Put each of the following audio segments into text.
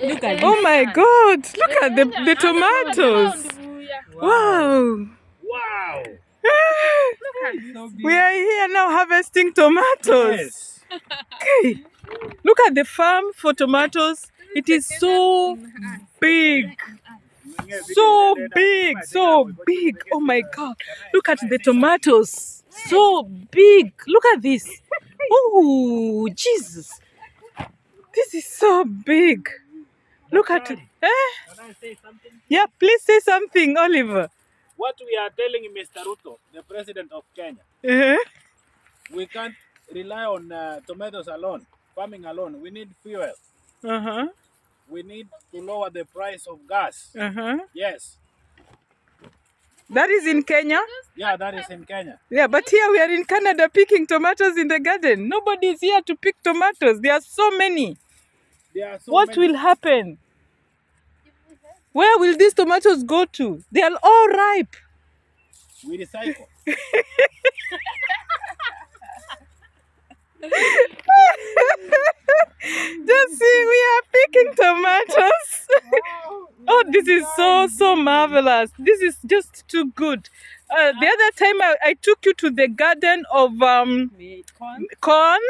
Look at Oh my God! Look at the tomatoes. Wow! Wow! We are here now harvesting tomatoes. Yes. Okay. Look at the farm for tomatoes. It is so big. So big, so big. Oh my God. Look at the tomatoes. So big. Look at this. Oh, Jesus. This is so big. Look at it. Can I say something? Yeah, please say something, Oliver. What we are telling Mr. Ruto, the president of Kenya, we can't rely on tomatoes alone, farming alone. We need fuel. We need to lower the price of gas. Yes. That is in Kenya? Yeah, that is in Kenya. Yeah, but here we are in Canada picking tomatoes in the garden. Nobody is here to pick tomatoes. There are so many. What will happen? Where will these tomatoes go to? They are all ripe. We recycle. Just see, we are picking tomatoes. Oh, this is so marvelous. This is just too good. The other time I took you to the garden of corn.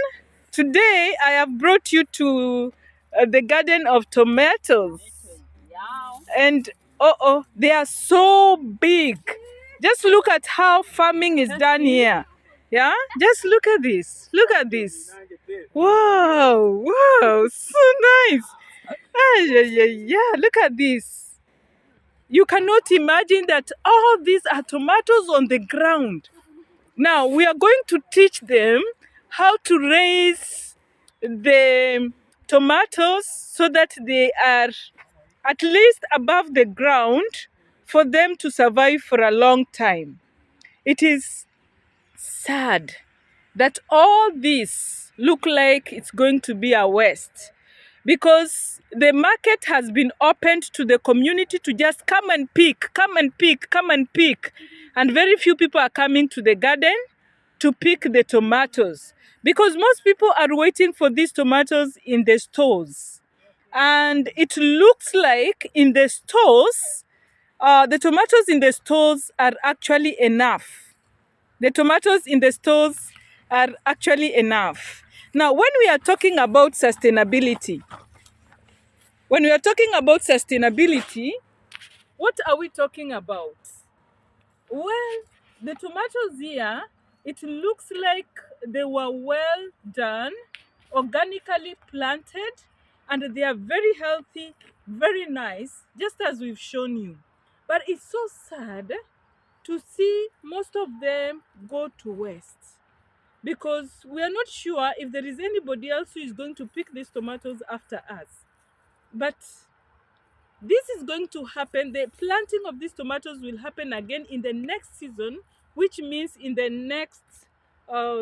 Today I have brought you to the garden of tomatoes. And they are so big. Just look at how farming is done here. Yeah, just look at this. Look at this. Wow, so nice. Yeah, look at this. You cannot imagine that all these are tomatoes on the ground. Now we are going to teach them how to raise the tomatoes so that they are at least above the ground for them to survive for a long time. It is sad that all this look like it's going to be a waste, because the market has been opened to the community to just come and pick, and very few people are coming to the garden to pick the tomatoes, because most people are waiting for these tomatoes in the stores. And it looks like in the stores, the tomatoes in the stores are actually enough. The tomatoes in the stores are actually enough. Now, when we are talking about sustainability, what are we talking about? Well, the tomatoes here, it looks like they were well done, organically planted, and they are very healthy, very nice, just as we've shown you. But it's so sad to see most of them go to waste, because we are not sure if there is anybody else who is going to pick these tomatoes after us. But this is going to happen. The planting of these tomatoes will happen again in the next season, which means in the next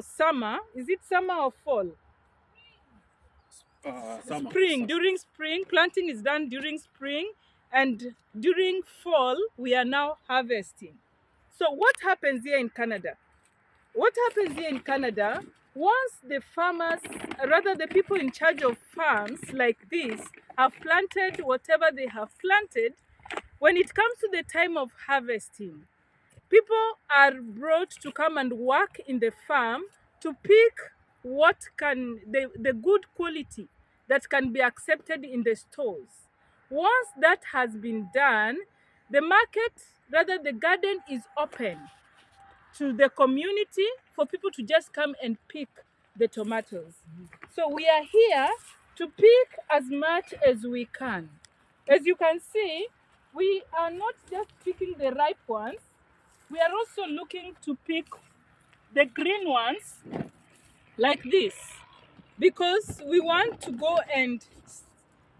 summer. Is it summer or fall? Spring. During spring, planting is done during spring, and during fall, we are now harvesting. So what happens here in Canada? Once the farmers, rather the people in charge of farms like this, have planted whatever they have planted, when it comes to the time of harvesting, people are brought to come and work in the farm to pick the good quality that can be accepted in the stores. Once that has been done, the market, rather the garden, is open to the community for people to just come and pick the tomatoes. So we are here to pick as much as we can. As you can see, we are not just picking the ripe ones, we are also looking to pick the green ones like this, because we want to go and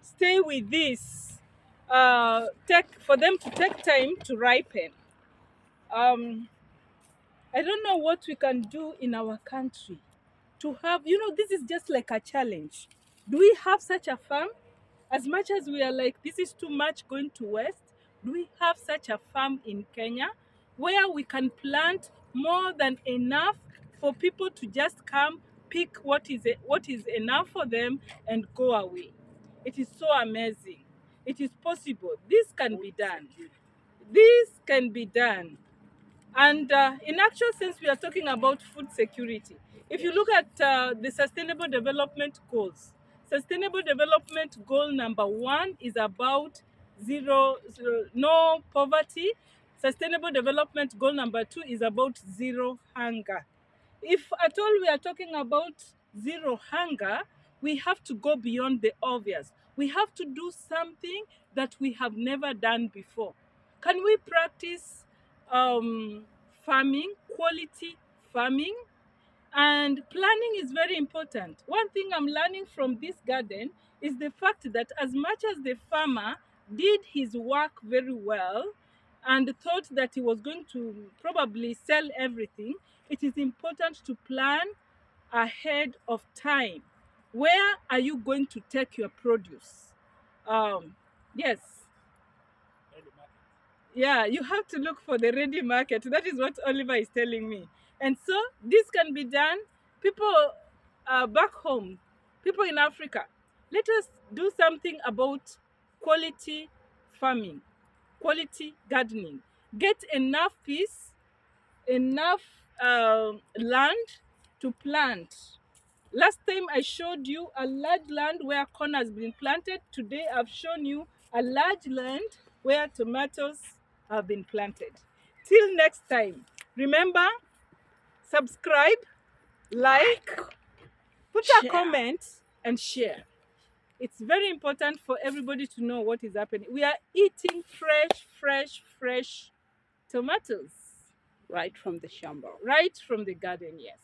stay with this, for them to take time to ripen. I don't know what we can do in our country to have, this is just like a challenge. Do we have such a farm? As much as we are like, this is too much going to waste, do we have such a farm in Kenya where we can plant more than enough for people to just come, pick what is enough for them and go away? It is so amazing. It is possible. This can be done. This can be done. And in actual sense, we are talking about food security. If you look at the Sustainable Development Goals, Sustainable Development Goal number 1 is about no poverty. Sustainable Development Goal number 2 is about zero hunger. If at all we are talking about zero hunger, we have to go beyond the obvious. We have to do something that we have never done before. Can we practice farming, quality farming? And planning is very important. One thing I'm learning from this garden is the fact that as much as the farmer did his work very well and thought that he was going to probably sell everything, it is important to plan ahead of time. Where are you going to take your produce? Yes, yeah, you have to look for the ready market. That is what Oliver is telling me. And so this can be done. People back home, people in Africa, let us do something about quality farming, quality gardening. Get enough peace, enough land to plant. Last time I showed you a large land where corn has been planted. Today I've shown you a large land where tomatoes have been planted. Till next time, remember, subscribe, like, put a comment and share. It's very important for everybody to know what is happening. We are eating fresh tomatoes. Right from the shamba. Right from the garden, yes.